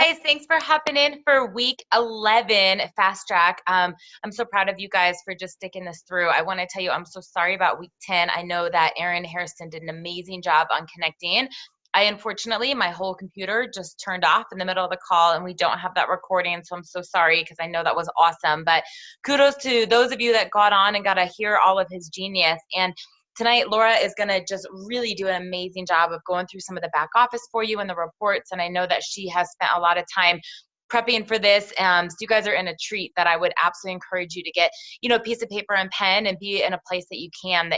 guys. Thanks for hopping in for week 11 Fast Track. I'm so proud of you guys for just sticking this through. I want to tell you, I'm so sorry about week 10. I know that Erin Harrison did an amazing job on connecting. Unfortunately, my whole computer just turned off in the middle of the call and we don't have that recording. So I'm so sorry because I know that was awesome. But kudos to those of you that got on and got to hear all of his genius. And tonight, Laura is going to just really do an amazing job of going through some of the back office for you and the reports. And I know that she has spent a lot of time prepping for this. So you guys are in a treat that I would absolutely encourage you to get, a piece of paper and pen and be in a place that you can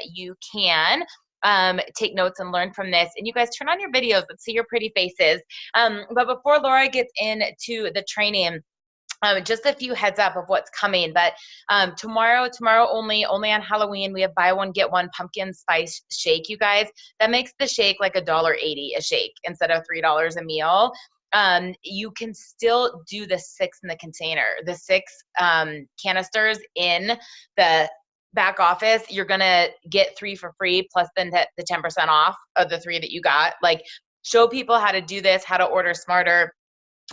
take notes and learn from this. And you guys turn on your videos. Let's see your pretty faces. But before Laura gets into the training, just a few heads up of what's coming, but tomorrow only on Halloween, we have buy one, get one pumpkin spice shake, you guys. That makes the shake like $1.80 a shake instead of $3 a meal. You can still do the 6 in the container, the 6 canisters in the back office. You're going to get 3 for free plus then the 10% off of the 3 that you got. Like, show people how to do this, how to order smarter.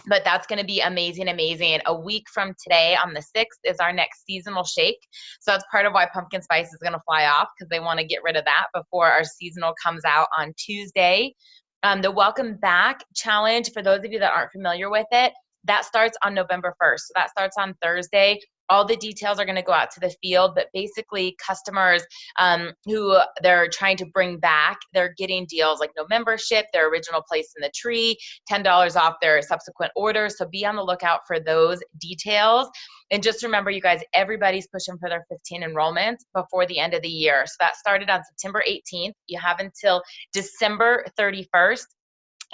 But that's going to be amazing. A week from today on the 6th is our next seasonal shake. So that's part of why pumpkin spice is going to fly off, because they want to get rid of that before our seasonal comes out on Tuesday. The Welcome Back Challenge, for those of you that aren't familiar with it, that starts on November 1st. So that starts on Thursday. All the details are going to go out to the field, but basically customers who they're trying to bring back, they're getting deals like no membership, their original place in the tree, $10 off their subsequent orders. So be on the lookout for those details. And just remember, you guys, everybody's pushing for their 15 enrollments before the end of the year. So that started on September 18th. You have until December 31st.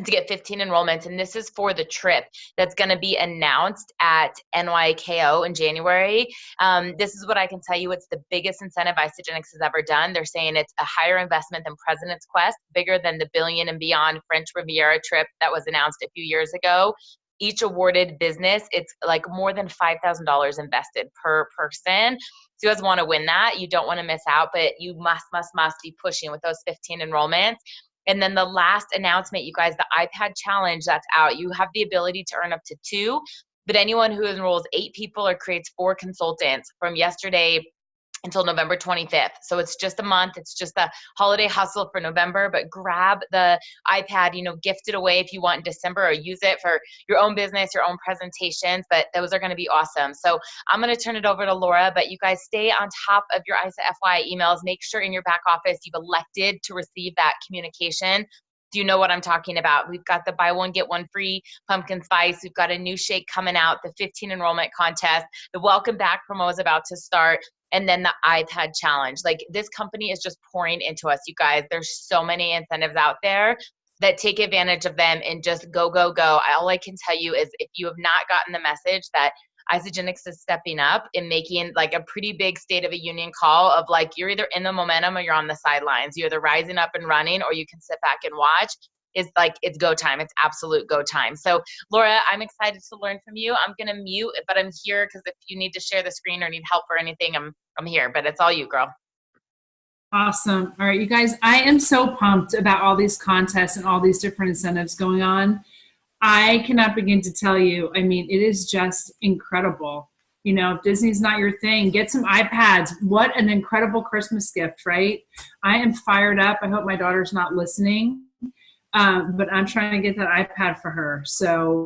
To get 15 enrollments, and this is for the trip that's going to be announced at NYKO in January. This is what I can tell you. It's the biggest incentive Isagenix has ever done. They're saying it's a higher investment than President's Quest, bigger than the Billion and Beyond French Riviera trip that was announced a few years ago. Each awarded business, it's like more than $5,000 invested per person. So you guys want to win that. You don't want to miss out, but you must be pushing with those 15 enrollments. And then the last announcement, you guys, the iPad challenge that's out. You have the ability to earn up to 2, but anyone who enrolls 8 people or creates 4 consultants from yesterday until November 25th. So it's just a month. It's just a holiday hustle for November, but grab the iPad, gift it away if you want in December, or use it for your own business, your own presentations, but those are going to be awesome. So I'm going to turn it over to Laura, but you guys stay on top of your ISA FYI emails. Make sure in your back office you've elected to receive that communication. Do you know what I'm talking about? We've got the buy one, get one free pumpkin spice. We've got a new shake coming out, the 15 enrollment contest, the welcome back promo is about to start, and then the iPad challenge. Like, this company is just pouring into us, you guys. There's so many incentives out there that take advantage of them and just go. All I can tell you is, if you have not gotten the message that Isagenix is stepping up and making like a pretty big State of a Union call of like, you're either in the momentum or you're on the sidelines. You're either rising up and running or you can sit back and watch. It's go time. It's absolute go time. So Laura, I'm excited to learn from you. I'm going to mute, but I'm here because if you need to share the screen or need help or anything, I'm here, but it's all you, girl. Awesome. All right, you guys, I am so pumped about all these contests and all these different incentives going on. I cannot begin to tell you. I mean, it is just incredible. If Disney's not your thing, get some iPads. What an incredible Christmas gift, right? I am fired up. I hope my daughter's not listening. But I'm trying to get that iPad for her. So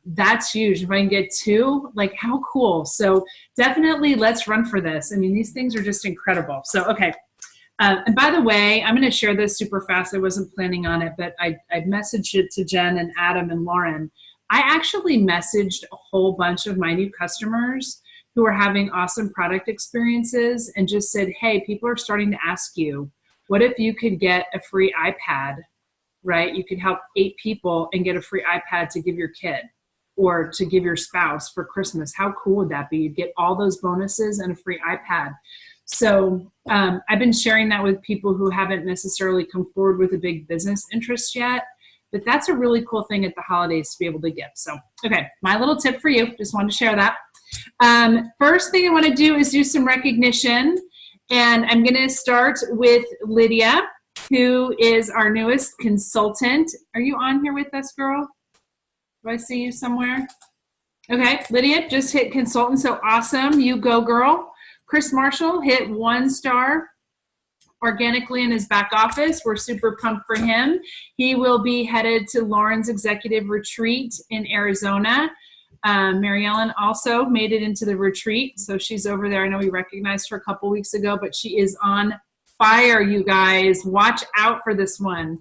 that's huge. If I can get 2, like, how cool. So definitely let's run for this. I mean, these things are just incredible. So, okay. And by the way, I'm going to share this super fast. I wasn't planning on it, but I messaged it to Jen and Adam and Lauren. I actually messaged a whole bunch of my new customers who are having awesome product experiences and just said, hey, people are starting to ask you, what if you could get a free iPad, right? You could help 8 people and get a free iPad to give your kid or to give your spouse for Christmas. How cool would that be? You'd get all those bonuses and a free iPad. So I've been sharing that with people who haven't necessarily come forward with a big business interest yet, but that's a really cool thing at the holidays to be able to give. So, okay, my little tip for you, just wanted to share that. First thing I want to do is do some recognition, and I'm going to start with Lydia, who is our newest consultant. Are you on here with us, girl? Do I see you somewhere? Okay, Lydia just hit consultant, so awesome. You go, girl. Chris Marshall hit 1 star organically in his back office. We're super pumped for him. He will be headed to Lauren's executive retreat in Arizona. Mary Ellen also made it into the retreat, so she's over there. I know we recognized her a couple weeks ago, but she is on fire, you guys. Watch out for this one.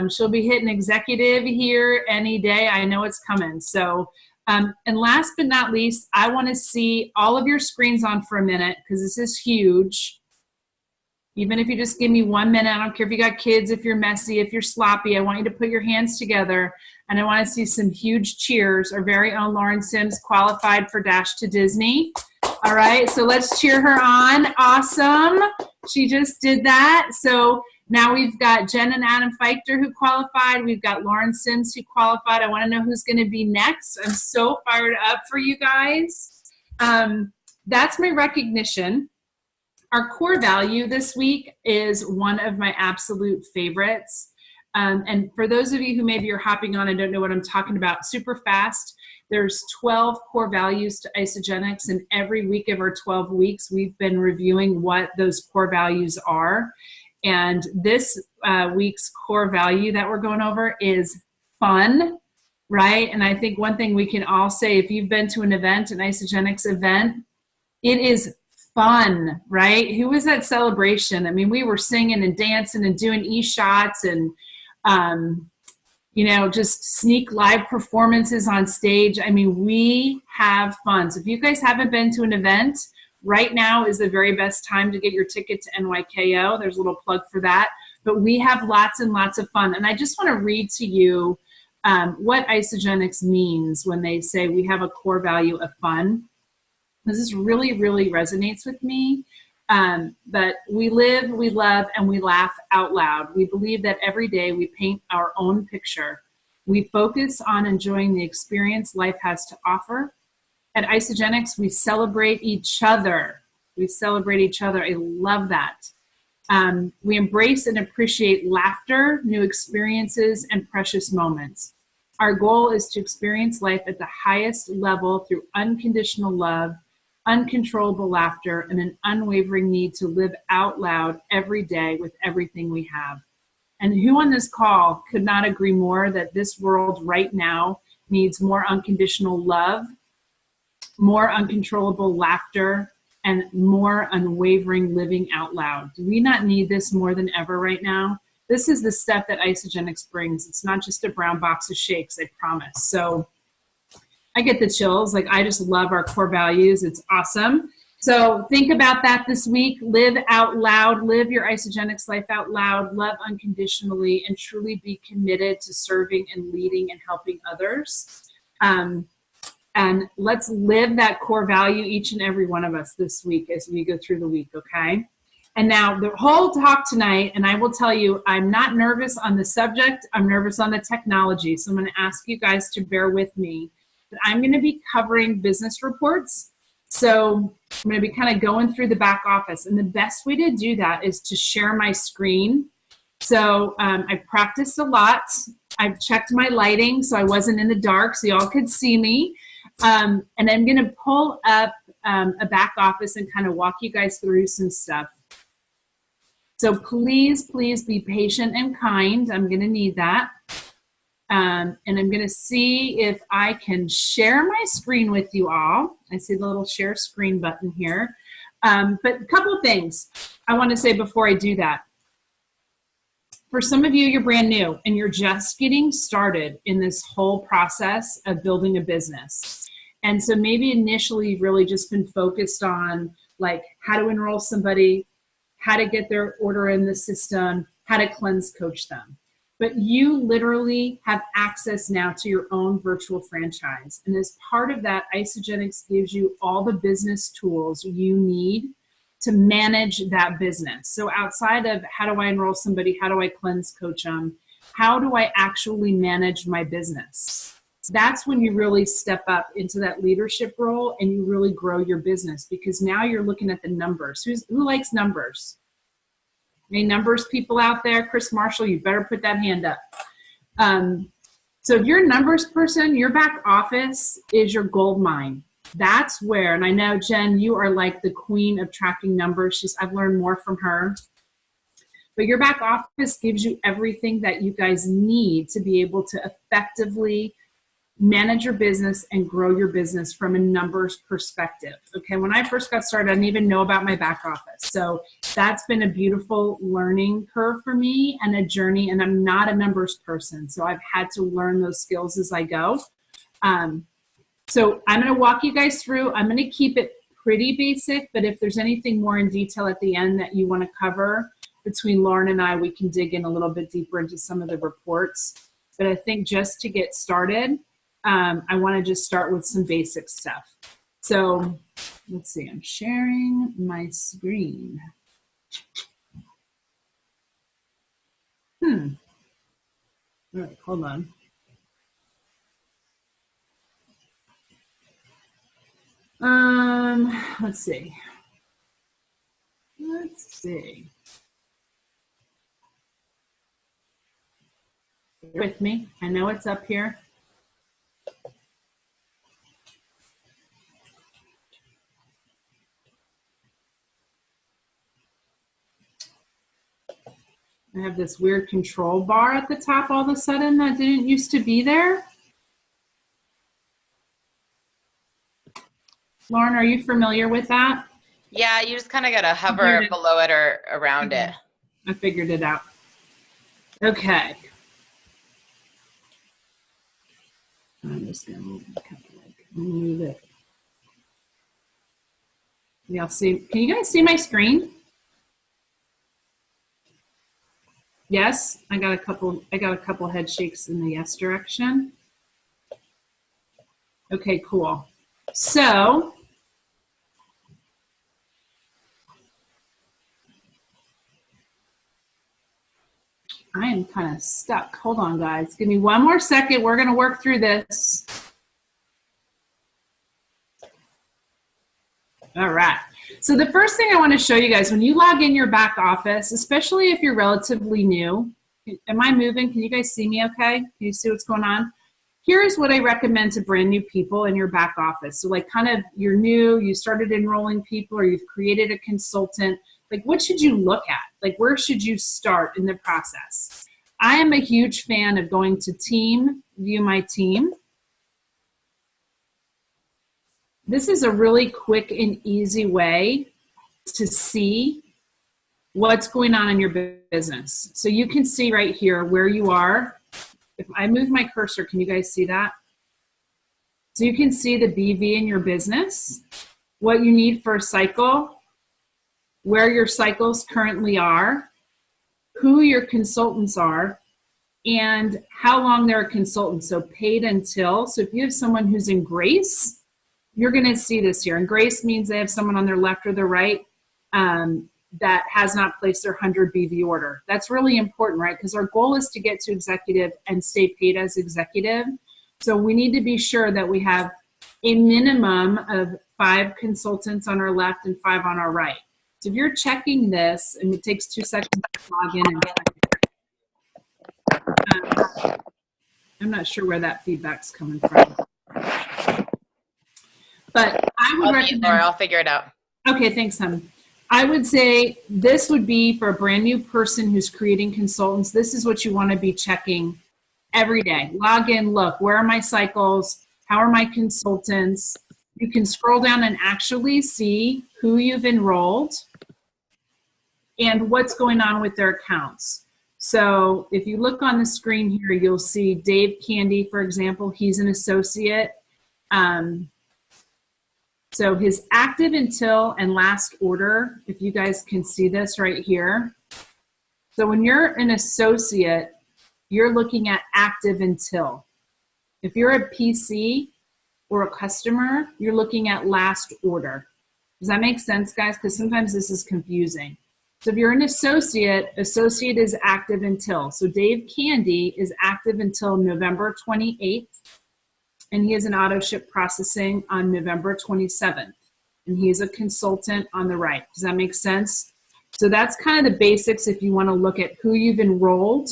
She'll be hitting executive here any day. I know it's coming. So, and last but not least, I want to see all of your screens on for a minute because this is huge. Even if you just give me 1 minute, I don't care if you got kids, if you're messy, if you're sloppy, I want you to put your hands together and I want to see some huge cheers. Our very own Lauren Sims qualified for Dash to Disney. All right, so let's cheer her on. Awesome. She just did that. So now we've got Jen and Adam Feichter who qualified. We've got Lauren Sims who qualified. I want to know who's going to be next. I'm so fired up for you guys. That's my recognition. Our core value this week is one of my absolute favorites. And for those of you who maybe are hopping on and don't know what I'm talking about, super fast, there's 12 core values to Isagenix, and every week of our 12 weeks, we've been reviewing what those core values are. And this week's core value that we're going over is fun, right? And I think one thing we can all say, if you've been to an event, an Isagenix event, it is fun, right? Who was at celebration? I mean, we were singing and dancing and doing e-shots and, you know, just sneak live performances on stage. I mean, we have fun. So if you guys haven't been to an event, right now is the very best time to get your ticket to NYKO. There's a little plug for that. But we have lots and lots of fun. And I just want to read to you what Isagenix means when they say we have a core value of fun. This really, really resonates with me. But we live, we love, and we laugh out loud. We believe that every day we paint our own picture. We focus on enjoying the experience life has to offer. At Isagenix, we celebrate each other. We celebrate each other. I love that. We embrace and appreciate laughter, new experiences, and precious moments. Our goal is to experience life at the highest level through unconditional love, uncontrollable laughter, and an unwavering need to live out loud every day with everything we have. And who on this call could not agree more that this world right now needs more unconditional love, more uncontrollable laughter, and more unwavering living out loud? Do we not need this more than ever right now? This is the stuff that Isagenix brings. It's not just a brown box of shakes, I promise. So I get the chills. Like, I just love our core values. It's awesome. So think about that this week. Live out loud. Live your Isagenix life out loud. Love unconditionally and truly be committed to serving and leading and helping others. And let's live that core value, each and every one of us this week as we go through the week, okay? And now the whole talk tonight, and I will tell you, I'm not nervous on the subject. I'm nervous on the technology. So I'm going to ask you guys to bear with me. But I'm going to be covering business reports. So I'm going to be kind of going through the back office. And the best way to do that is to share my screen. So I've practiced a lot. I've checked my lighting so I wasn't in the dark so y'all could see me. And I'm going to pull up a back office and kind of walk you guys through some stuff. So please, please be patient and kind. I'm going to need that. And I'm going to see if I can share my screen with you all. I see the little share screen button here. But a couple of things I want to say before I do that. For some of you, you're brand new and you're just getting started in this whole process of building a business. And so maybe initially you've really just been focused on like how to enroll somebody, how to get their order in the system, how to cleanse coach them. But you literally have access now to your own virtual franchise. And as part of that, Isagenix gives you all the business tools you need to manage that business. So outside of how do I enroll somebody, how do I cleanse coach them, how do I actually manage my business? That's when you really step up into that leadership role and you really grow your business, because now you're looking at the numbers. Who likes numbers? Any numbers people out there? Chris Marshall, you better put that hand up. So if you're a numbers person, your back office is your gold mine. That's where, and I know, Jen, you are like the queen of tracking numbers. I've learned more from her. But your back office gives you everything that you guys need to be able to effectively manage your business and grow your business from a numbers perspective. Okay, when I first got started, I didn't even know about my back office. So that's been a beautiful learning curve for me and a journey, and I'm not a numbers person. So I've had to learn those skills as I go. So I'm gonna walk you guys through. I'm gonna keep it pretty basic, but if there's anything more in detail at the end that you wanna cover, between Lauren and I, we can dig in a little bit deeper into some of the reports. But I think just to get started, I want to just start with some basic stuff. So let's see, I'm sharing my screen. All right, hold on. Let's see. Bear with me. I know it's up here. I have this weird control bar at the top all of a sudden that didn't used to be there. Lauren, are you familiar with that? Yeah, you just kind of got to hover below it or around it. I figured it out. Okay. I'm just going to move it. Y'all see? Can you guys see my screen? Yes, I got a couple head shakes in the yes direction. Okay, cool. So I am kind of stuck. Hold on, guys. Give me one more second. We're going to work through this. All right. So the first thing I want to show you guys, when you log in your back office, especially if you're relatively new, am I moving? Can you guys see me okay? Can you see what's going on? Here's what I recommend to brand new people in your back office. So like kind of you're new, you started enrolling people, or you've created a consultant. Like what should you look at? Like where should you start in the process? I am a huge fan of going to team, view my team. This is a really quick and easy way to see what's going on in your business. So you can see right here where you are. If I move my cursor, can you guys see that? So you can see the BV in your business, what you need for a cycle, where your cycles currently are, who your consultants are, and how long they're a consultant. So paid until. So if you have someone who's in grace, you're going to see this here. And grace means they have someone on their left or their right that has not placed their 100 BV order. That's really important, right? Because our goal is to get to executive and stay paid as executive. So we need to be sure that we have a minimum of 5 consultants on our left and 5 on our right. So if you're checking this, and it takes 2 seconds to log in and check. I'm not sure where that feedback's coming from. But I would recommend. Laura, I'll figure it out. Okay, thanks, hon. I would say this would be for a brand new person who's creating consultants. This is what you want to be checking every day. Log in, look, where are my cycles? How are my consultants? You can scroll down and actually see who you've enrolled and what's going on with their accounts. So if you look on the screen here, you'll see Dave Candy, for example. He's an associate. So his active until and last order, if you guys can see this right here. So when you're an associate, you're looking at active until. If you're a PC or a customer, you're looking at last order. Does that make sense, guys? Because sometimes this is confusing. So if you're an associate, associate is active until. So Dave Candy is active until November 28th. And he has an auto ship processing on November 27th. And he's a consultant on the right. Does that make sense? So that's kind of the basics if you want to look at who you've enrolled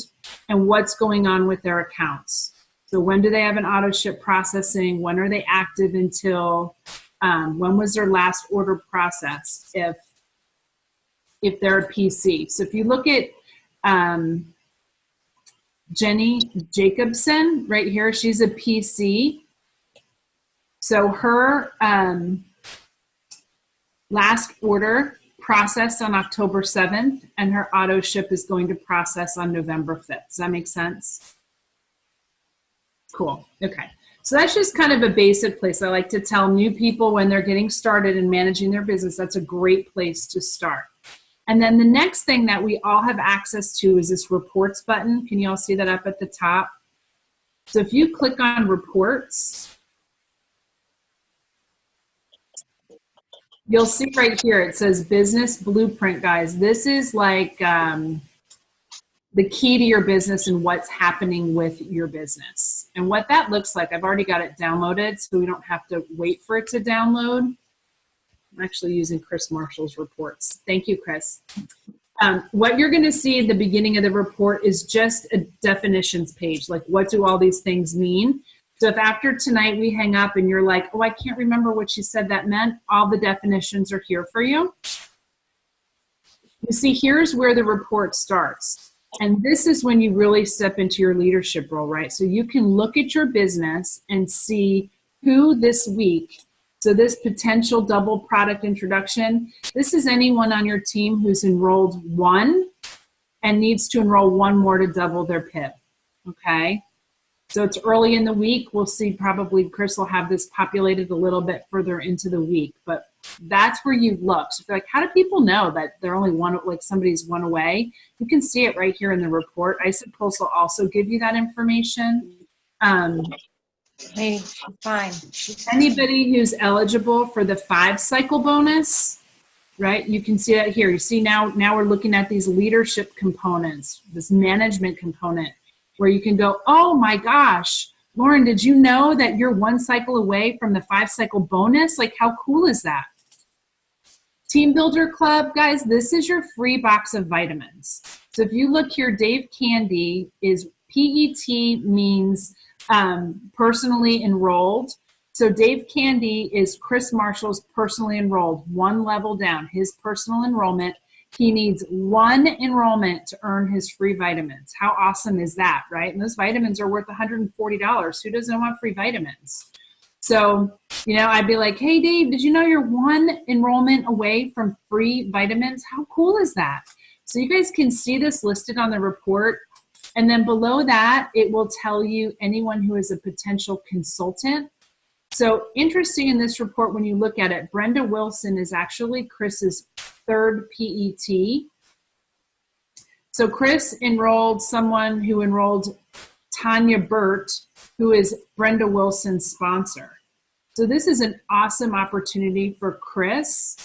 and what's going on with their accounts. So when do they have an auto ship processing? When are they active until, when was their last order processed if they're a PC? So if you look at Jenny Jacobson right here, she's a PC. So her last order processed on October 7th, and her auto ship is going to process on November 5th. Does that make sense? Cool. Okay. So that's just kind of a basic place. I like to tell new people when they're getting started and managing their business, that's a great place to start. And then the next thing that we all have access to is this reports button. Can you all see that up at the top? So if you click on reports, you'll see right here, it says business blueprint, guys. This is like the key to your business and what's happening with your business. And what that looks like, I've already got it downloaded, so we don't have to wait for it to download. I'm actually using Chris Marshall's reports. Thank you, Chris. What you're gonna see at the beginning of the report is just a definitions page, like what do all these things mean? So if after tonight we hang up and you're like, oh, I can't remember what she said that meant, all the definitions are here for you. You see, here's where the report starts. And this is when you really step into your leadership role, right? So you can look at your business and see who this week, so this potential double product introduction, this is anyone on your team who's enrolled one and needs to enroll one more to double their PIB, okay? So it's early in the week. We'll see, probably Chris will have this populated a little bit further into the week, but that's where you look. So if you're like, how do people know that they're only one, like somebody's one away? You can see it right here in the report. ISIPulse will also give you that information. Hey, she's fine. Anybody who's eligible for the 5-cycle bonus, right? You can see that here. You see now we're looking at these leadership components, this management component, where you can go, oh my gosh, Lauren, did you know that you're 1 cycle away from the 5-cycle bonus? Like, how cool is that? Team Builder Club, guys, this is your free box of vitamins. So if you look here, Dave Candy is PET means personally enrolled. So Dave Candy is Chris Marshall's personally enrolled, 1 level down, his personal enrollment. He needs 1 enrollment to earn his free vitamins. How awesome is that, right? And those vitamins are worth $140. Who doesn't want free vitamins? So, you know, I'd be like, hey, Dave, did you know you're 1 enrollment away from free vitamins? How cool is that? So you guys can see this listed on the report. And then below that, it will tell you anyone who is a potential consultant. So interesting in this report, when you look at it, Brenda Wilson is actually Chris's 3rd PET. So Chris enrolled someone who enrolled Tanya Burt, who is Brenda Wilson's sponsor. So this is an awesome opportunity for Chris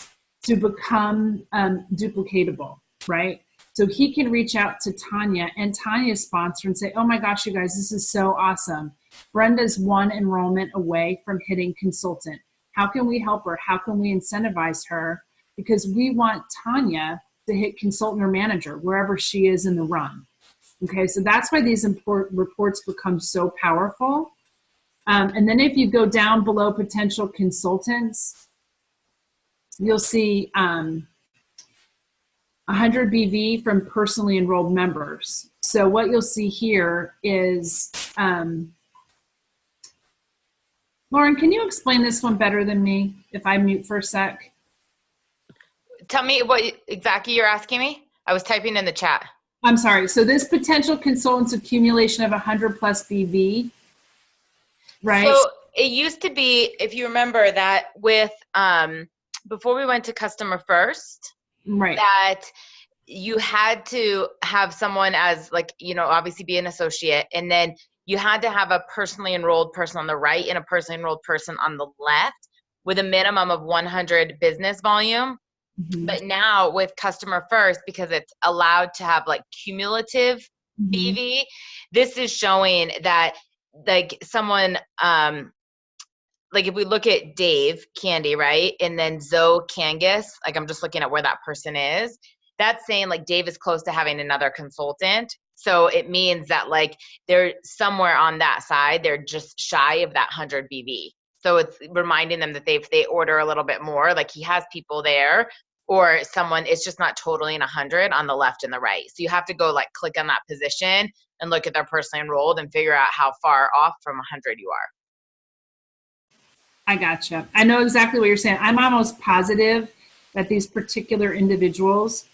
to become duplicatable, right? So he can reach out to Tanya and Tanya's sponsor and say, oh my gosh, you guys, this is so awesome. Brenda's 1 enrollment away from hitting consultant. How can we help her? How can we incentivize her? Because we want Tanya to hit consultant or manager wherever she is in the run. Okay, so that's why these reports become so powerful. And then if you go down below potential consultants, you'll see 100 BV from personally enrolled members. So what you'll see here is, Lauren, can you explain this one better than me if I mute for a sec? Tell me what exactly you're asking me. I was typing in the chat. I'm sorry. So this potential consultants accumulation of 100 plus BV, right? So it used to be, if you remember that with, before we went to customer first, right, that you had to have someone as like, you know, obviously be an associate, and then you had to have a personally enrolled person on the right and a personally enrolled person on the left with a minimum of 100 business volume. Mm-hmm. But now with customer first, because it's allowed to have like cumulative mm-hmm. BV, this is showing that like someone, like if we look at Dave Candy, right? And then Zoe Kangas, like I'm just looking at where that person is. That's saying like Dave is close to having another consultant. So it means that like they're somewhere on that side, they're just shy of that 100 BV. So it's reminding them that if they order a little bit more, like he has people there, or someone, it's just not totally in 100 on the left and the right. So you have to go like click on that position and look at their personally enrolled and figure out how far off from 100 you are. I gotcha. I know exactly what you're saying. I'm almost positive that these particular individuals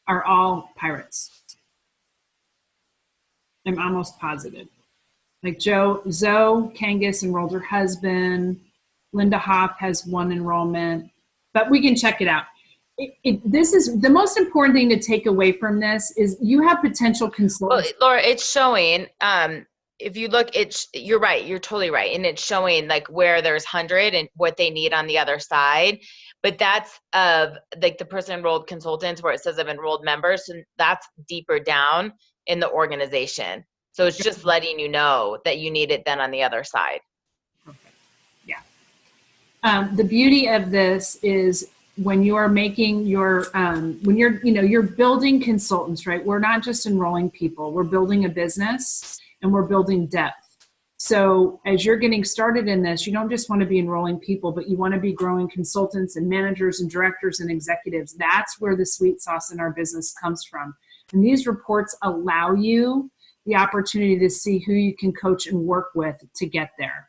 are all pirates. I'm almost positive. Like Zoe Kangas enrolled her husband. Linda Hoff has one enrollment, but we can check it out. This is the most important thing to take away from this is you have potential consultants. Well, Laura, it's showing, if you look, you're right. You're totally right. And it's showing like where there's 100 and what they need on the other side. But that's of like the person enrolled consultants where it says of enrolled members, and that's deeper down in the organization. So it's just letting you know that you need it then on the other side. Perfect. Yeah. The beauty of this is when you are making your, when you're building consultants, right? We're not just enrolling people, we're building a business and we're building depth. So as you're getting started in this, you don't just want to be enrolling people, but you want to be growing consultants and managers and directors and executives. That's where the sweet sauce in our business comes from. And these reports allow you the opportunity to see who you can coach and work with to get there.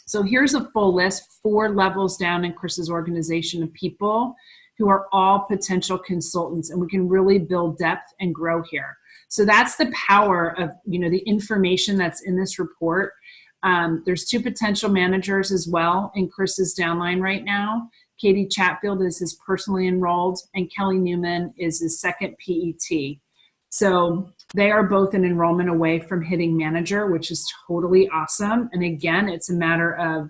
So here's a full list, 4 levels down in Chris's organization of people who are all potential consultants, and we can really build depth and grow here. So that's the power of, the information that's in this report. There's 2 potential managers as well in Chris's downline right now. Katie Chatfield is his personally enrolled, and Kelly Newman is his second PET. So they are both an enrollment away from hitting manager, which is totally awesome. And again, it's a matter of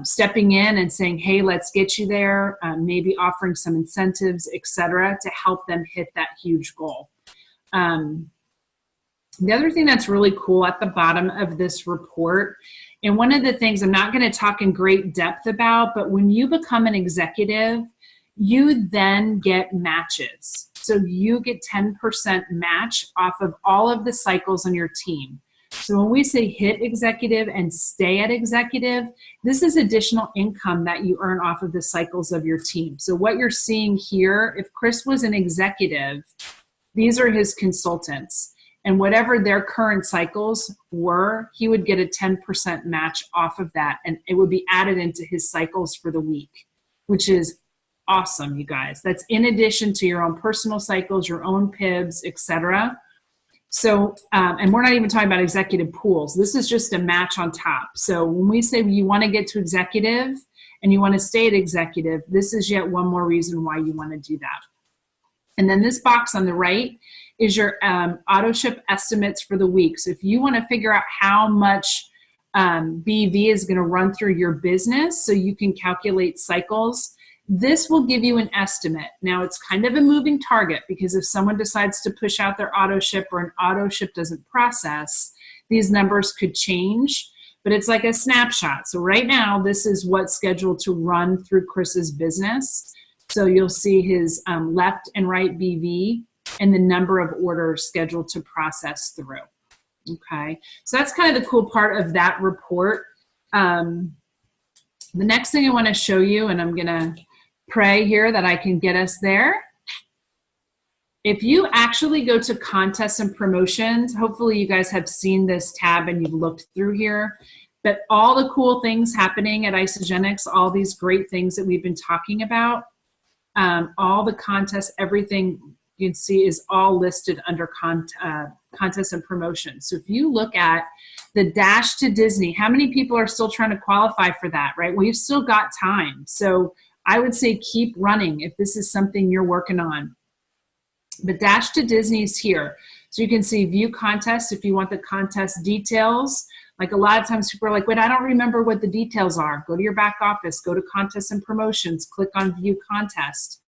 stepping in and saying, hey, let's get you there, maybe offering some incentives, et cetera, to help them hit that huge goal. The other thing that's really cool at the bottom of this report, and one of the things I'm not going to talk in great depth about, but when you become an executive, you then get matches. So you get 10% match off of all of the cycles on your team. So when we say hit executive and stay at executive, this is additional income that you earn off of the cycles of your team. So what you're seeing here, if Chris was an executive, these are his consultants. And whatever their current cycles were, he would get a 10% match off of that. And it would be added into his cycles for the week, which is awesome, you guys. That's in addition to your own personal cycles, your own PIBs, etc. So, and we're not even talking about executive pools. This is just a match on top. So when we say you want to get to executive and you want to stay at executive, this is yet one more reason why you want to do that. And then this box on the right is your auto ship estimates for the week. So if you want to figure out how much BV is going to run through your business so you can calculate cycles, this will give you an estimate. Now it's kind of a moving target because if someone decides to push out their auto ship or an auto ship doesn't process, these numbers could change, but it's like a snapshot. So right now, this is what's scheduled to run through Chris's business. So you'll see his left and right BV and the number of orders scheduled to process through. Okay, so that's kind of the cool part of that report. The next thing I want to show you, and I'm going to pray here that I can get us there. If you actually go to contests and promotions, hopefully you guys have seen this tab and you've looked through here, but all the cool things happening at Isagenix, all these great things that we've been talking about, all the contests, everything you can see is all listed under contests and promotions. So if you look at the Dash to Disney, how many people are still trying to qualify for that, right? Well, you've still got time. So I would say keep running if this is something you're working on. But Dash to Disney is here. So you can see view contest if you want the contest details. Like a lot of times people are like, wait, I don't remember what the details are. Go to your back office, go to contests and promotions, click on view contest.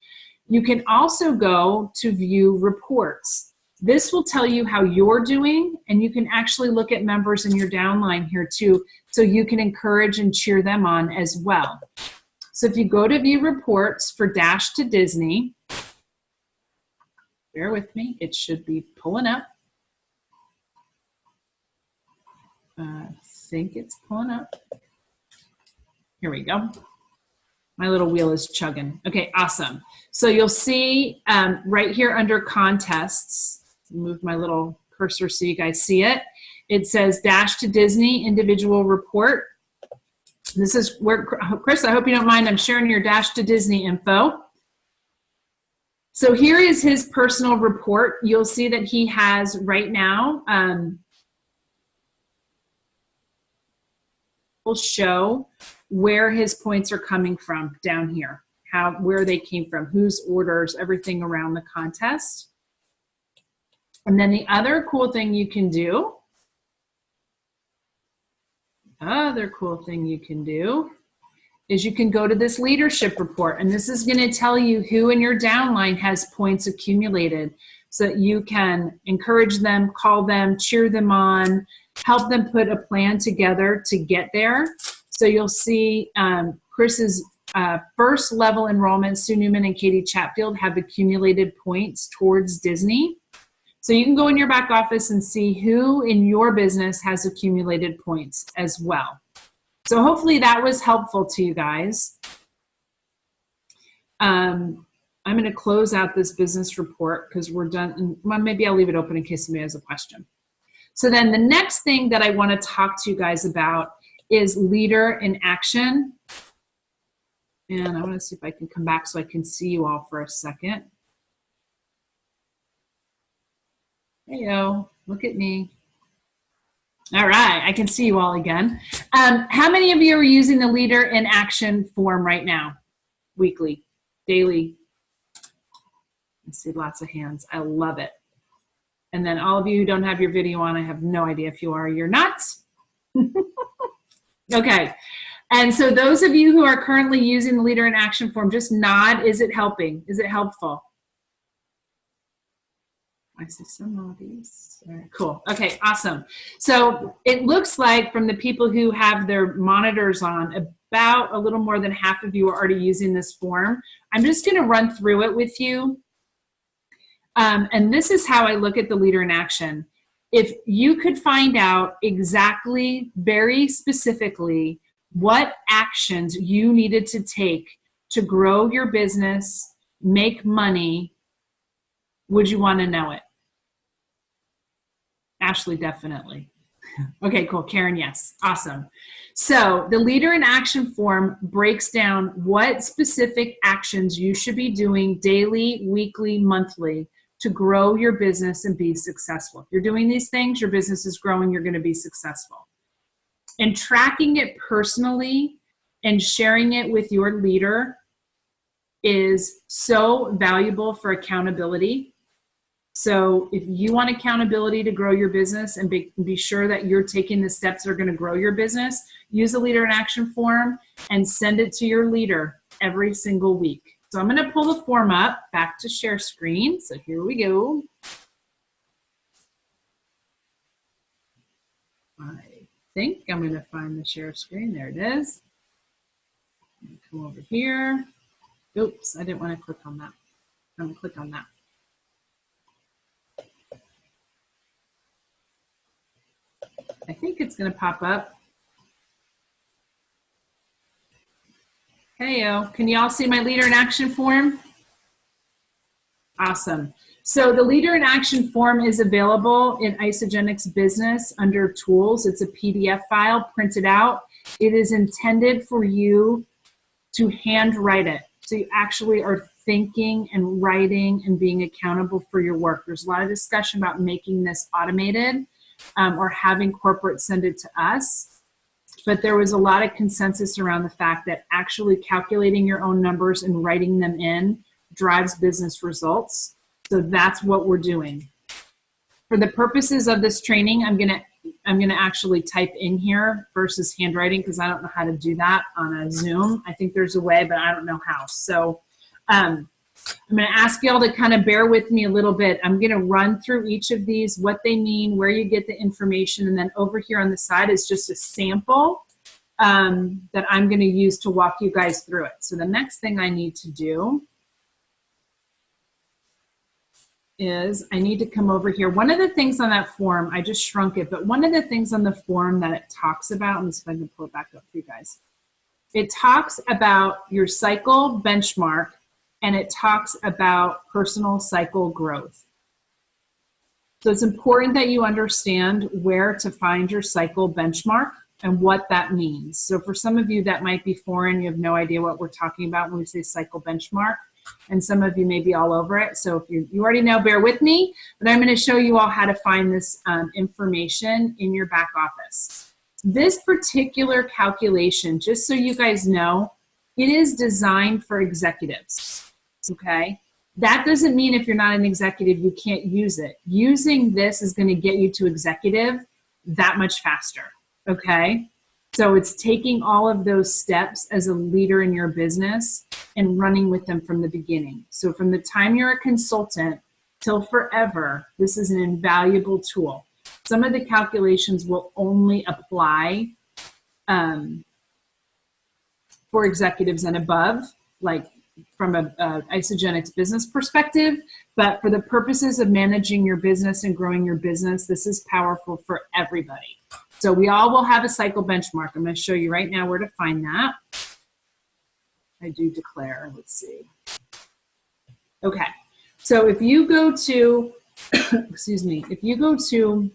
You can also go to view reports. This will tell you how you're doing, and you can actually look at members in your downline here too, so you can encourage and cheer them on as well. So if you go to view reports for Dash to Disney, Bear with me. It should be pulling up. I think it's pulling up. Here we go. My little wheel is chugging. Okay, awesome. So you'll see right here under contests, move my little cursor so you guys see it. It says Dash to Disney individual report. This is where, Chris, I hope you don't mind, I'm sharing your Dash to Disney info. So here is his personal report. You'll see that he has right now, will show where his points are coming from down here, where they came from, whose orders, everything around the contest. And then the other cool thing you can do, is you can go to this leadership report, and this is going to tell you who in your downline has points accumulated so that you can encourage them, call them, cheer them on, help them put a plan together to get there. So you'll see Chris's first level enrollment, Sue Newman and Katie Chatfield, have accumulated points towards Disney. So you can go in your back office and see who in your business has accumulated points as well. So hopefully that was helpful to you guys. I'm going to close out this business report because we're done. And well, maybe I'll leave it open in case somebody has a question. So then the next thing that I want to talk to you guys about is leader in action. And I want to see if I can come back so I can see you all for a second. Heyo, look at me. All right, I can see you all again. How many of you are using the leader in action form right now? Weekly, daily? I see lots of hands. I love it. And then all of you who don't have your video on, I have no idea if you are or you're not. Okay. And so those of you who are currently using the leader in action form, just nod. Is it helping? Is it helpful? I see some of these. All right, cool. Okay, awesome. So it looks like from the people who have their monitors on, about a little more than half of you are already using this form. I'm just going to run through it with you. And this is how I look at the leader in action. If you could find out exactly, very specifically, what actions you needed to take to grow your business, make money, would you want to know it? Ashley, definitely. Okay, cool. Karen, yes. Awesome. So the leader in action form breaks down what specific actions you should be doing daily, weekly, monthly to grow your business and be successful. If you're doing these things, your business is growing, you're going to be successful. And tracking it personally and sharing it with your leader is so valuable for accountability. So if you want accountability to grow your business and be sure that you're taking the steps that are going to grow your business, use a leader in action form and send it to your leader every single week. So I'm going to pull the form up back to share screen. So here we go. I think I'm going to find the share screen. There it is. Come over here. Oops, I didn't want to click on that. I'm going to click on that. I think it's going to pop up. Heyo, can you all see my leader in action form? Awesome. So the leader in action form is available in Isagenix Business under tools. It's a PDF file printed out. It is intended for you to handwrite it. So you actually are thinking and writing and being accountable for your work. There's a lot of discussion about making this automated. Or having corporate send it to us. But there was a lot of consensus around the fact that actually calculating your own numbers and writing them in drives business results. So that's what we're doing. For the purposes of this training, I'm gonna actually type in here versus handwriting because I don't know how to do that on a Zoom. I think there's a way, but I don't know how. So I'm going to ask y'all to kind of bear with me a little bit. I'm going to run through each of these, what they mean, where you get the information, and then over here on the side is just a sample that I'm going to use to walk you guys through it. So the next thing I need to do is, I need to come over here. One of the things on that form, I just shrunk it, but one of the things on the form that it talks about, let me see if I can pull it back up for you guys. It talks about your cycle benchmark, and it talks about personal cycle growth. So it's important that you understand where to find your cycle benchmark and what that means. So for some of you that might be foreign, you have no idea what we're talking about when we say cycle benchmark, and some of you may be all over it. So if you already know, bear with me, but I'm going to show you all how to find this information in your back office. This particular calculation, just so you guys know, it is designed for executives, okay? That doesn't mean if you're not an executive, you can't use it. Using this is going to get you to executive that much faster, okay? So it's taking all of those steps as a leader in your business and running with them from the beginning. So from the time you're a consultant till forever, this is an invaluable tool. Some of the calculations will only apply for executives and above, like from a Isagenix business perspective, but for the purposes of managing your business and growing your business, this is powerful for everybody. So we all will have a cycle benchmark. I'm going to show you right now where to find that. I do declare, let's see. Okay, so if you go to, excuse me, if you go to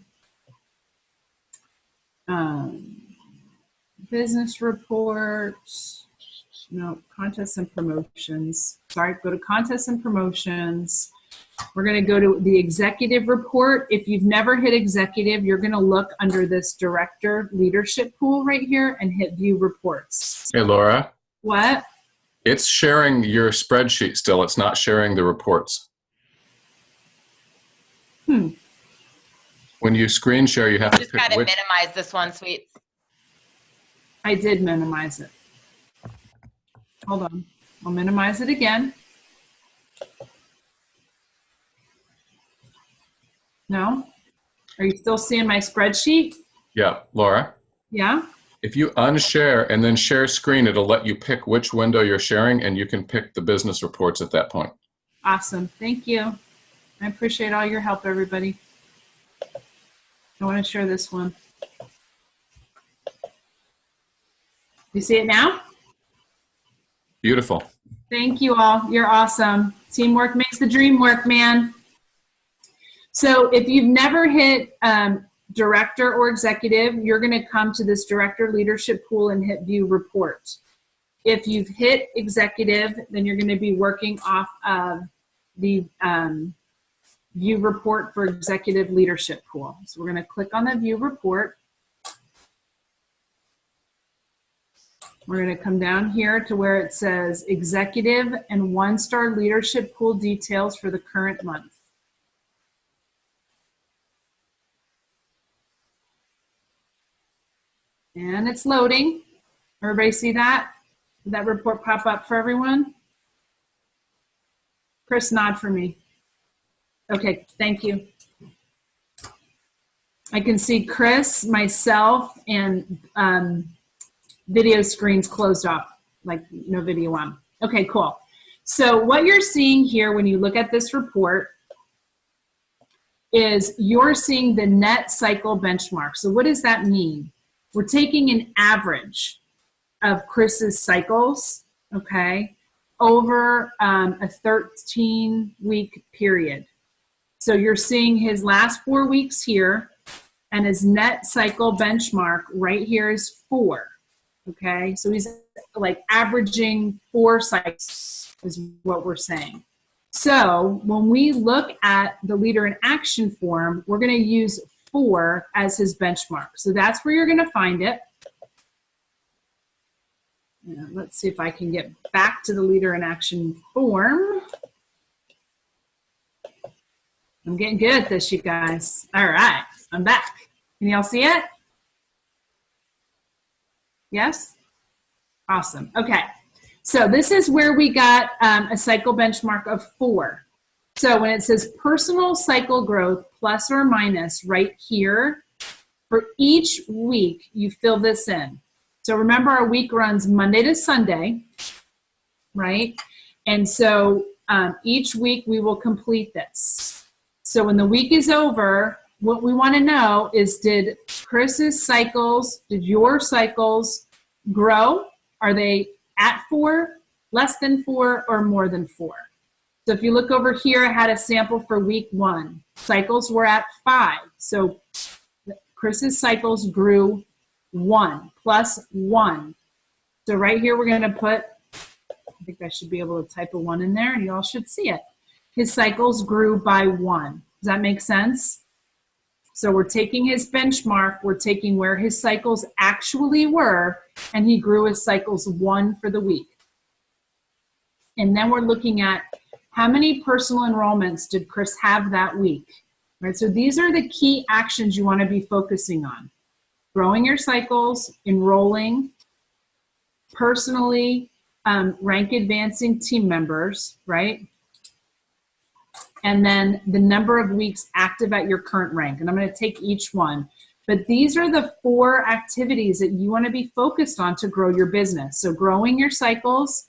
business reports, no, contests and promotions. Sorry, go to contests and promotions. We're going to go to the executive report. If you've never hit executive, you're going to look under this director leadership pool right here and hit view reports. Hey, Laura. What? It's sharing your spreadsheet still. It's not sharing the reports. When you screen share, you have to just got to minimize this one, Sweets. I did minimize it. Hold on. I'll minimize it again. No? Are you still seeing my spreadsheet? Yeah, Laura. Yeah? If you unshare and then share screen, it'll let you pick which window you're sharing, and you can pick the business reports at that point. Awesome. Thank you. I appreciate all your help, everybody. I want to share this one. You see it now? Beautiful. Thank you all. You're awesome. Teamwork makes the dream work, man. So if you've never hit director or executive, you're going to come to this director leadership pool and hit view report. If you've hit executive, then you're going to be working off of the view report for executive leadership pool. So we're going to click on the view report. We're going to come down here to where it says executive and one-star leadership pool details for the current month. And it's loading. Everybody see that? Did that report pop up for everyone? Chris, nod for me. Okay, thank you. I can see Chris, myself, and video screens closed off, like no video on. Okay, cool. So what you're seeing here when you look at this report is you're seeing the net cycle benchmark. So what does that mean? We're taking an average of Chris's cycles, okay, over a 13-week period. So you're seeing his last 4 weeks here, and his net cycle benchmark right here is 4. Okay, so he's like averaging 4 cycles is what we're saying. So when we look at the leader in action form, we're going to use 4 as his benchmark. So that's where you're going to find it. Now, let's see if I can get back to the leader in action form. I'm getting good at this, you guys. All right, I'm back. Can y'all see it? Yes? Awesome. Okay. So this is where we got a cycle benchmark of 4. So when it says personal cycle growth plus or minus right here, for each week you fill this in. So remember our week runs Monday to Sunday, right? And so each week we will complete this. So when the week is over, what we want to know is, did Chris's cycles, did your cycles grow? Are they at 4, less than 4, or more than 4? So if you look over here, I had a sample for week 1. Cycles were at 5. So Chris's cycles grew 1, plus 1. So right here, we're going to put, I think I should be able to type a 1 in there, and you all should see it. His cycles grew by 1. Does that make sense? So we're taking his benchmark, we're taking where his cycles actually were, and he grew his cycles 1 for the week. And then we're looking at how many personal enrollments did Chris have that week, right? So these are the key actions you want to be focusing on. Growing your cycles, enrolling, personally rank advancing team members, right? And then the number of weeks active at your current rank. And I'm going to take each one. But these are the 4 activities that you want to be focused on to grow your business. So growing your cycles,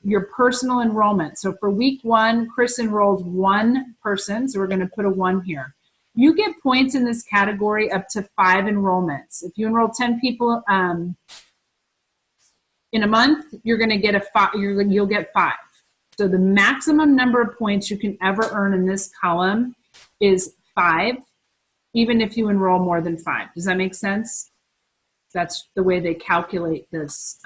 your personal enrollment. So for week 1, Chris enrolled 1 person. So we're going to put a 1 here. You get points in this category up to 5 enrollments. If you enroll 10 people in a month, you're going to get a 5. You'll get 5. So the maximum number of points you can ever earn in this column is 5, even if you enroll more than 5. Does that make sense? That's the way they calculate this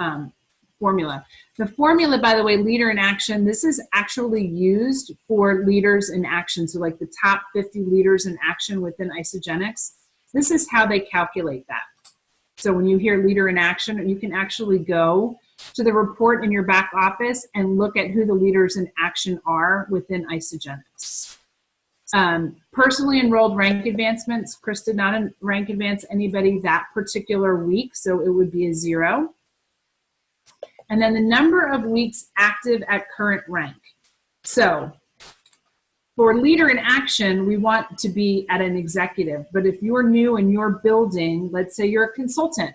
formula. The formula, by the way, Leader in Action, this is actually used for leaders in action. So like the top 50 leaders in action within Isagenix, this is how they calculate that. So when you hear Leader in Action, you can actually go to the report in your back office and look at who the leaders in action are within Isagenix. Personally enrolled rank advancements, Chris did not rank advance anybody that particular week, so it would be a 0. And then the number of weeks active at current rank. So for Leader in Action, we want to be at an executive, but if you're new and you're building, let's say you're a consultant.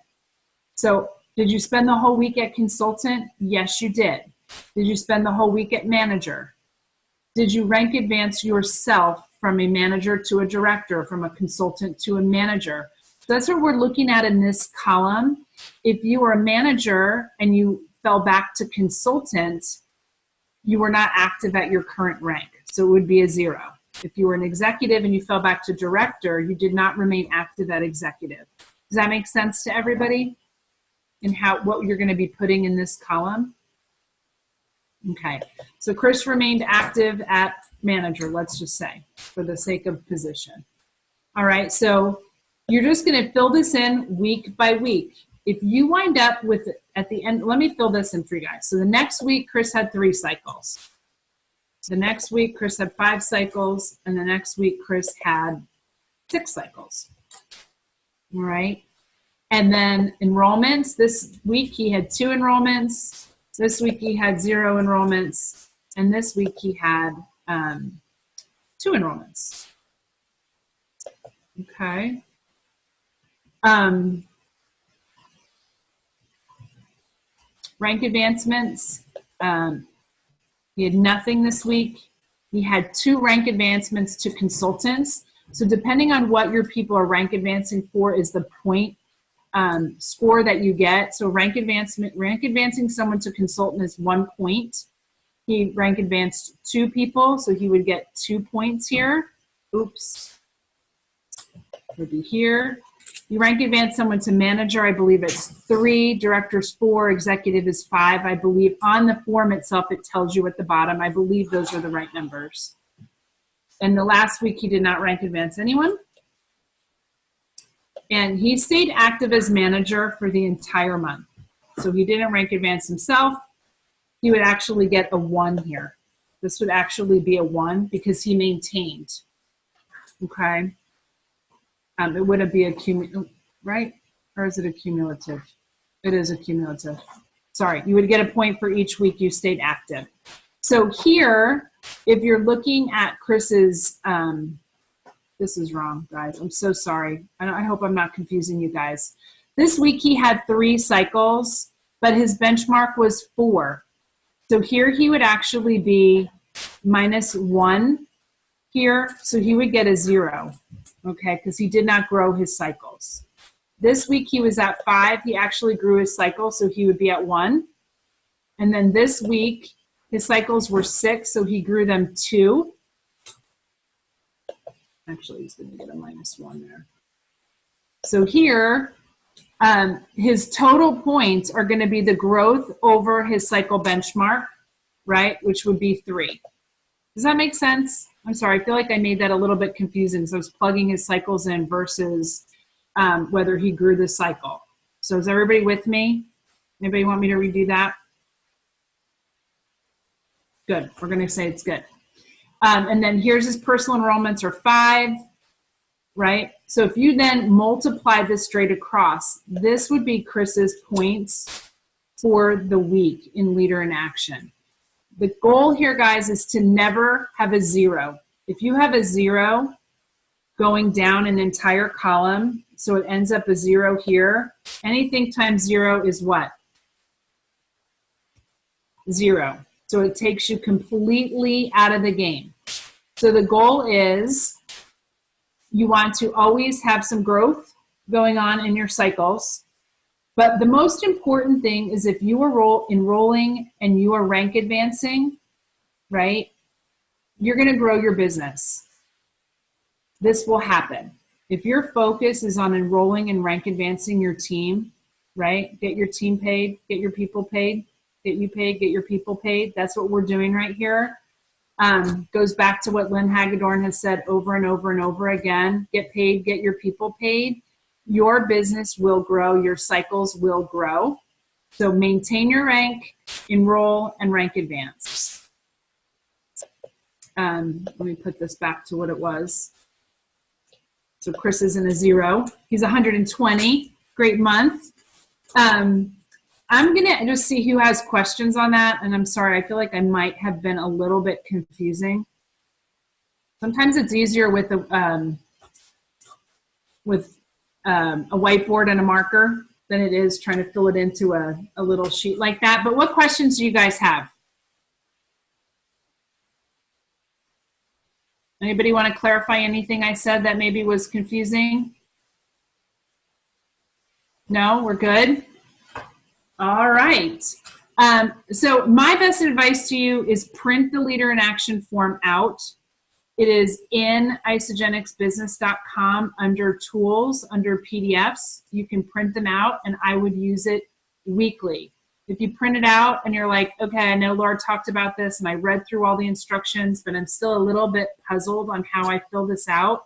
So did you spend the whole week at consultant? Yes, you did. Did you spend the whole week at manager? Did you rank advance yourself from a manager to a director, from a consultant to a manager? So that's what we're looking at in this column. If you were a manager and you fell back to consultant, you were not active at your current rank. So it would be a 0. If you were an executive and you fell back to director, you did not remain active at executive. Does that make sense to everybody? And what you're going to be putting in this column? Okay, so Chris remained active at manager, let's just say, for the sake of position. All right, so you're just going to fill this in week by week. If you wind up with, at the end, let me fill this in for you guys. So the next week, Chris had 3 cycles. The next week, Chris had 5 cycles. And the next week, Chris had 6 cycles. All right. And then enrollments, this week he had 2 enrollments. This week he had 0 enrollments. And this week he had 2 enrollments. Okay. Rank advancements, he had nothing this week. He had 2 rank advancements to consultants. So depending on what your people are rank advancing for is the point score that you get. So rank advancing someone to consultant is 1 point. He rank advanced 2 people, so he would get 2 points here. Oops, would be here. You rank advance someone to manager, I believe it's 3, director's 4, executive is 5. I believe on the form itself, it tells you at the bottom. I believe those are the right numbers. And the last week, he did not rank advance anyone. And he stayed active as manager for the entire month. So he didn't rank advance himself. He would actually get a 1 here. This would actually be a 1 because he maintained. Okay. It wouldn't be a cumulative, right? Or is it a cumulative? It is a cumulative. Sorry, you would get a point for each week you stayed active. So here, if you're looking at Chris's, this is wrong, guys. I'm so sorry. I hope I'm not confusing you guys. This week he had 3 cycles, but his benchmark was 4. So here he would actually be -1 here, so he would get a 0, okay, because he did not grow his cycles. This week he was at 5. He actually grew his cycle, so he would be at 1. And then this week, his cycles were 6, so he grew them 2. Actually, he's going to get a -1 there. So here, his total points are going to be the growth over his cycle benchmark, right, which would be 3. Does that make sense? I'm sorry, I feel like I made that a little bit confusing. So I was plugging his cycles in versus whether he grew the cycle. So is everybody with me? Anybody want me to redo that? Good. We're going to say it's good. And then here's his personal enrollments are 5, right? So if you then multiply this straight across, this would be Chris's points for the week in Leader in Action. The goal here, guys, is to never have a 0. If you have a 0 going down an entire column, so it ends up a 0 here, anything times 0 is what? 0. So it takes you completely out of the game. So the goal is you want to always have some growth going on in your cycles. But the most important thing is if you are enrolling and you are rank advancing, right, you're going to grow your business. This will happen. If your focus is on enrolling and rank advancing your team, right, get your team paid, get your people paid, get you paid, get your people paid. That's what we're doing right here. Goes back to what Lynn Hagedorn has said over and over and over again. Get paid, get your people paid. Your business will grow. Your cycles will grow. So maintain your rank, enroll, and rank advance. Let me put this back to what it was. So Chris is in a 0. He's 120. Great month. I'm going to just see who has questions on that. And I'm sorry, I feel like I might have been a little bit confusing. Sometimes it's easier with a whiteboard and a marker than it is trying to fill it into a little sheet like that. But what questions do you guys have? Anybody want to clarify anything I said that maybe was confusing? No, we're good? All right. So my best advice to you is print the Leader in Action form out. It is in isogenicsbusiness.com under tools, under PDFs. You can print them out, and I would use it weekly. If you print it out and you're like, okay, I know Laura talked about this and I read through all the instructions, but I'm still a little bit puzzled on how I fill this out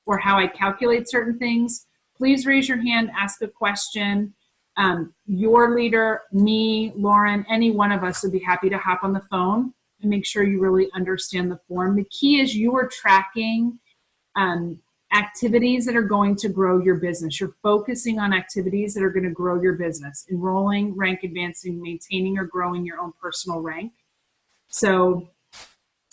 or how I calculate certain things, please raise your hand, ask a question. Your leader, me, Lauren, any one of us would be happy to hop on the phone and make sure you really understand the form. The key is you are tracking activities that are going to grow your business. You're focusing on activities that are going to grow your business, enrolling, rank advancing, maintaining or growing your own personal rank. So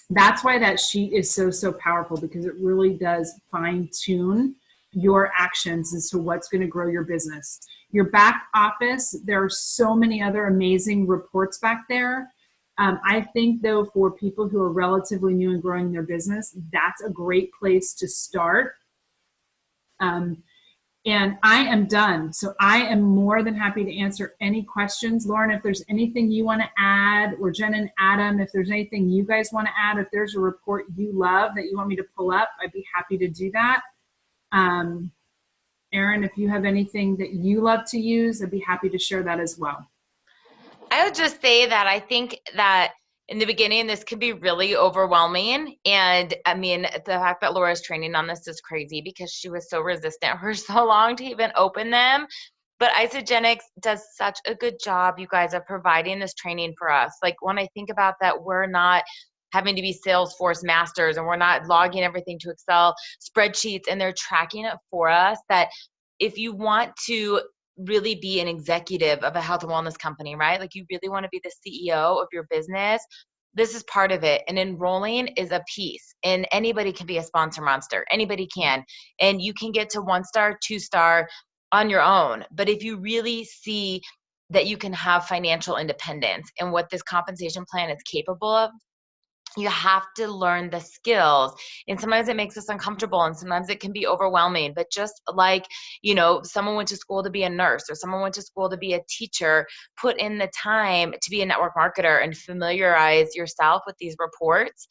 that's why that sheet is so powerful, because it really does fine tune your actions as to what's going to grow your business. Your back office, there are so many other amazing reports back there. I think, though, for people who are relatively new and growing their business, that's a great place to start. And I am done. So I am more than happy to answer any questions. Lauren, if there's anything you want to add, or Jen and Adam, if there's anything you guys want to add, if there's a report you love that you want me to pull up, I'd be happy to do that. Erin, if you have anything that you love to use, I'd be happy to share that as well. I would just say that I think that in the beginning, this could be really overwhelming. And I mean, the fact that Laura's training on this is crazy, because she was so resistant for so long to even open them. But Isogenics does such a good job, you guys, of providing this training for us. Like, when I think about that, we're not having to be Salesforce masters, and we're not logging everything to Excel spreadsheets, and they're tracking it for us. That if you want to really be an executive of a health and wellness company, right? Like, you really want to be the CEO of your business, this is part of it. And enrolling is a piece. And anybody can be a sponsor monster. Anybody can. And you can get to 1-star, 2-star on your own. But if you really see that you can have financial independence and what this compensation plan is capable of, You have to learn the skills. And sometimes it makes us uncomfortable and sometimes it can be overwhelming. But just like, someone went to school to be a nurse or someone went to school to be a teacher, put in the time to be a network marketer and familiarize yourself with these reports.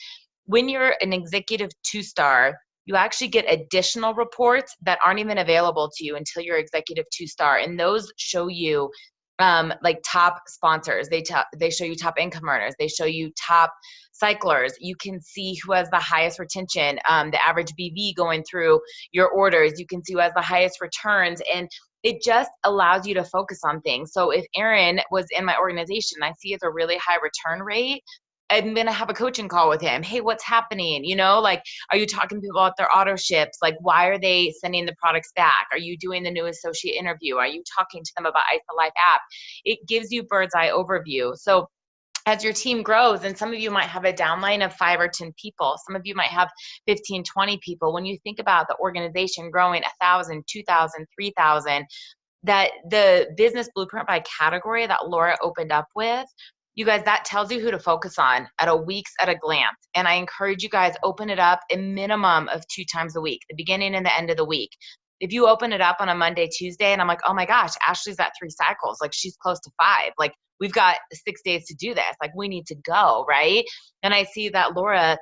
When you're an executive 2-star, you actually get additional reports that aren't even available to you until you're executive 2-star. And those show you like top sponsors. They show you top income earners. They show you top cyclers. You can see who has the highest retention, the average BV going through your orders. You can see who has the highest returns. And it just allows you to focus on things. So if Aaron was in my organization, I see he has a really high return rate, I'm going to have a coaching call with him. Hey, what's happening? Like, are you talking to people about their auto ships? Like, why are they sending the products back? Are you doing the new associate interview? Are you talking to them about ISA Life app? It gives you bird's eye overview. So as your team grows, and some of you might have a downline of 5 or 10 people, some of you might have 15, 20 people. When you think about the organization growing 1,000, 2,000, 3,000, that the business blueprint by category that Laura opened up with, you guys, that tells you who to focus on at a week's at a glance. And I encourage you guys, open it up a minimum of 2 times a week, the beginning and the end of the week. If you open it up on a Monday, Tuesday, and I'm like, oh my gosh, Ashley's at 3 cycles. Like, she's close to 5. Like, we've got 6 days to do this. Like, we need to go, right? And I see that Laura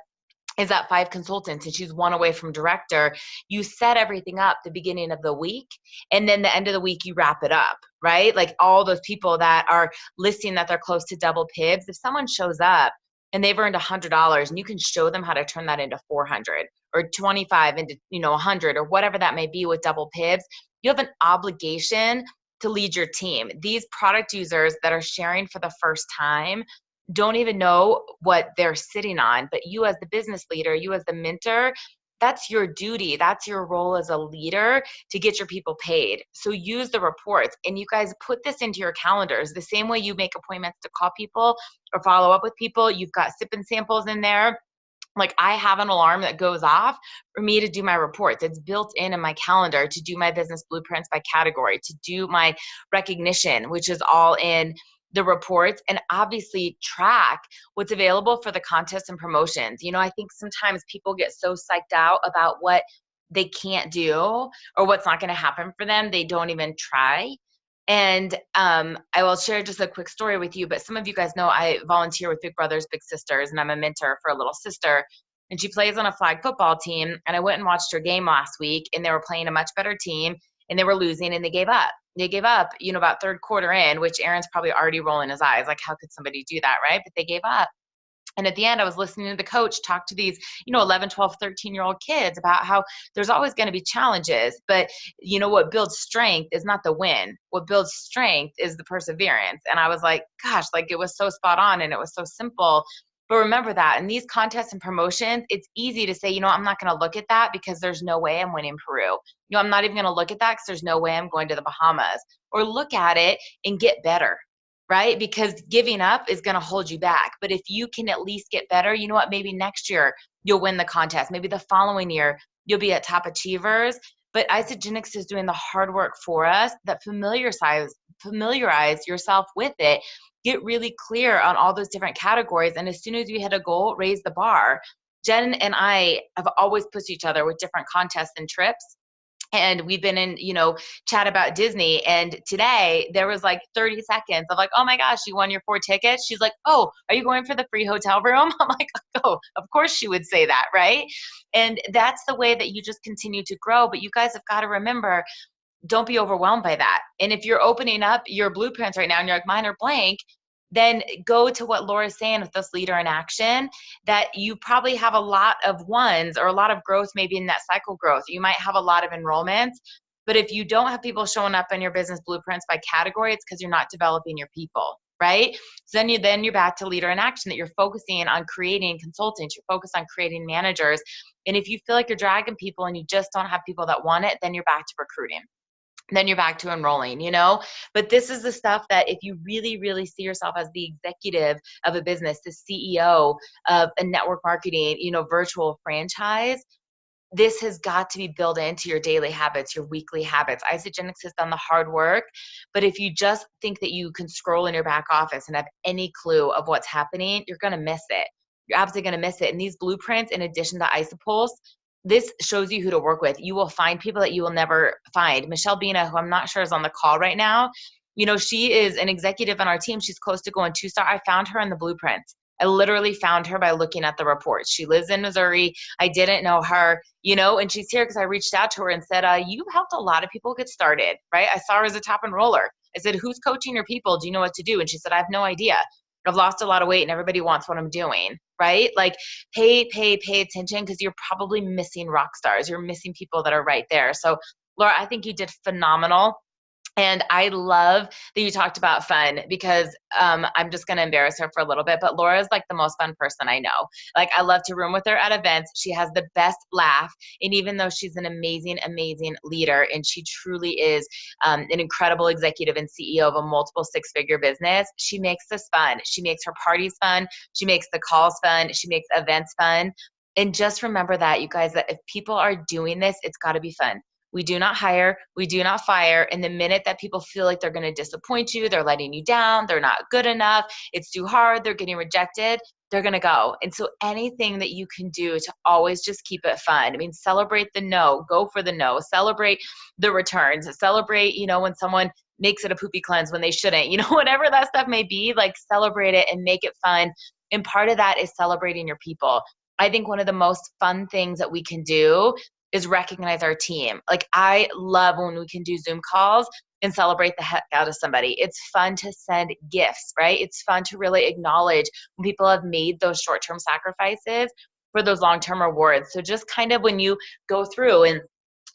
is at 5 consultants and she's 1 away from director. You set everything up the beginning of the week, and then the end of the week you wrap it up, right? Like, all those people that are listing that they're close to double pibs, if someone shows up and they've earned $100 and you can show them how to turn that into 400 or 25 into 100 or whatever that may be with double pibs, you have an obligation to lead your team. These product users that are sharing for the first time don't even know what they're sitting on, but you as the business leader, you as the mentor, that's your duty. That's your role as a leader to get your people paid. So use the reports, and you guys put this into your calendars. The same way you make appointments to call people or follow up with people, you've got sip and samples in there. Like, I have an alarm that goes off for me to do my reports. It's built in my calendar to do my business blueprints by category, to do my recognition, which is all in the reports, and obviously track what's available for the contests and promotions. I think sometimes people get so psyched out about what they can't do or what's not going to happen for them, they don't even try. And I will share just a quick story with you, but some of you guys know I volunteer with Big Brothers Big Sisters, and I'm a mentor for a little sister, and she plays on a flag football team. And I went and watched her game last week, and they were playing a much better team, and they were losing, and they gave up. They gave up, about 3rd quarter in, which Aaron's probably already rolling his eyes. Like, how could somebody do that, right? But they gave up. And at the end, I was listening to the coach talk to these, 11, 12, 13-year-old kids about how there's always going to be challenges. But, what builds strength is not the win. What builds strength is the perseverance. And I was like, gosh, like, it was so spot on and it was so simple. But remember that in these contests and promotions, it's easy to say, I'm not going to look at that because there's no way I'm winning Peru. I'm not even going to look at that because there's no way I'm going to the Bahamas. Or look at it and get better, right? Because giving up is going to hold you back. But if you can at least get better, you know what? Maybe next year you'll win the contest. Maybe the following year you'll be at top achievers. But Isagenix is doing the hard work for us that familiarize yourself with it. Get really clear on all those different categories. And as soon as you hit a goal, raise the bar. Jen and I have always pushed each other with different contests and trips. And we've been in, chat about Disney. And today there was like 30 seconds of like, oh my gosh, you won your 4 tickets. She's like, oh, are you going for the free hotel room? I'm like, oh, of course she would say that, right? And that's the way that you just continue to grow. But you guys have got to remember, don't be overwhelmed by that. And if you're opening up your blueprints right now and you're like, mine are blank, then go to what Laura's saying with this leader in action, that you probably have a lot of 1s or a lot of growth maybe in that cycle growth. You might have a lot of enrollments, but if you don't have people showing up in your business blueprints by category, it's because you're not developing your people, right? So then you're back to leader in action, that you're focusing on creating consultants, you're focused on creating managers. And if you feel like you're dragging people and you just don't have people that want it, then you're back to recruiting. Then you're back to enrolling, But this is the stuff that if you really, really see yourself as the executive of a business, the CEO of a network marketing, virtual franchise, this has got to be built into your daily habits, your weekly habits. Isagenix has done the hard work, but if you just think that you can scroll in your back office and have any clue of what's happening, you're going to miss it. you're absolutely going to miss it. And these blueprints, in addition to Isopulse, this shows you who to work with. You will find people that you will never find. Michelle Bina, who I'm not sure is on the call right now, you know, she is an executive on our team. She's close to going 2-star. I found her in the blueprints. I literally found her by looking at the reports. She lives in Missouri. I didn't know her, you know, and she's here because I reached out to her and said, you helped a lot of people get started, right? I saw her as a top enroller. I said, who's coaching your people? Do you know what to do? And she said, I have no idea. I've lost a lot of weight and everybody wants what I'm doing, right? Like pay attention, because you're probably missing rock stars. You're missing people that are right there. So Laura, I think you did phenomenal. And I love that you talked about fun, because I'm just going to embarrass her for a little bit, but Laura is like the most fun person I know. Like, I love to room with her at events. She has the best laugh. And even though she's an amazing, amazing leader, and she truly is an incredible executive and CEO of a multiple 6-figure business, she makes this fun. She makes her parties fun. She makes the calls fun. She makes events fun. And just remember that, you guys, that if people are doing this, it's got to be fun. We do not hire, we do not fire. And the minute that people feel like they're going to disappoint you, they're letting you down, they're not good enough, it's too hard, they're getting rejected, they're going to go. And so anything that you can do to always just keep it fun. I mean, celebrate the no, go for the no, celebrate the returns, celebrate, you know, when someone makes it a poopy cleanse when they shouldn't, you know, whatever that stuff may be, like celebrate it and make it fun. And part of that is celebrating your people. I think one of the most fun things that we can do is recognize our team. Like, I love when we can do Zoom calls and celebrate the heck out of somebody. It's fun to send gifts, right? It's fun to really acknowledge when people have made those short-term sacrifices for those long-term rewards. So just kind of when you go through and,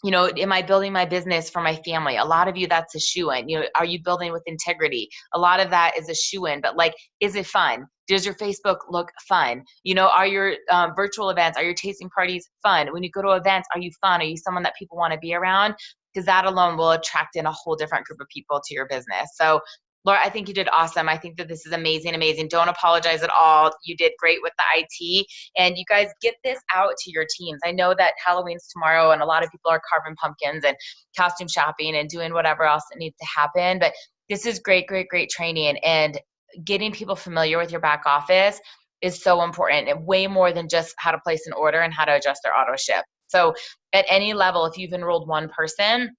you know, am I building my business for my family? A lot of you, that's a shoe-in. You know, are you building with integrity? A lot of that is a shoe-in, but like, is it fun? Does your Facebook look fun? You know, are your virtual events, are your tasting parties fun? When you go to events, are you fun? Are you someone that people want to be around? Because that alone will attract in a whole different group of people to your business. So Laura, I think you did awesome. I think that this is amazing, amazing. Don't apologize at all. You did great with the IT. And you guys get this out to your teams. I know that Halloween's tomorrow and a lot of people are carving pumpkins and costume shopping and doing whatever else that needs to happen. But this is great, great, great training. And getting people familiar with your back office is so important, and way more than just how to place an order and how to adjust their auto ship. So at any level, if you've enrolled one person,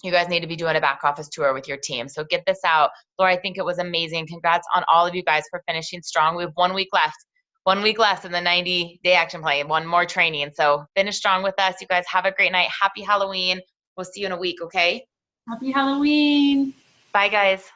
you guys need to be doing a back office tour with your team. So get this out. Laura, I think it was amazing. Congrats on all of you guys for finishing strong. We have 1 week left. 1 week left in the 90-day action plan. One more training. So finish strong with us. You guys have a great night. Happy Halloween. We'll see you in a week, okay? Happy Halloween. Bye, guys.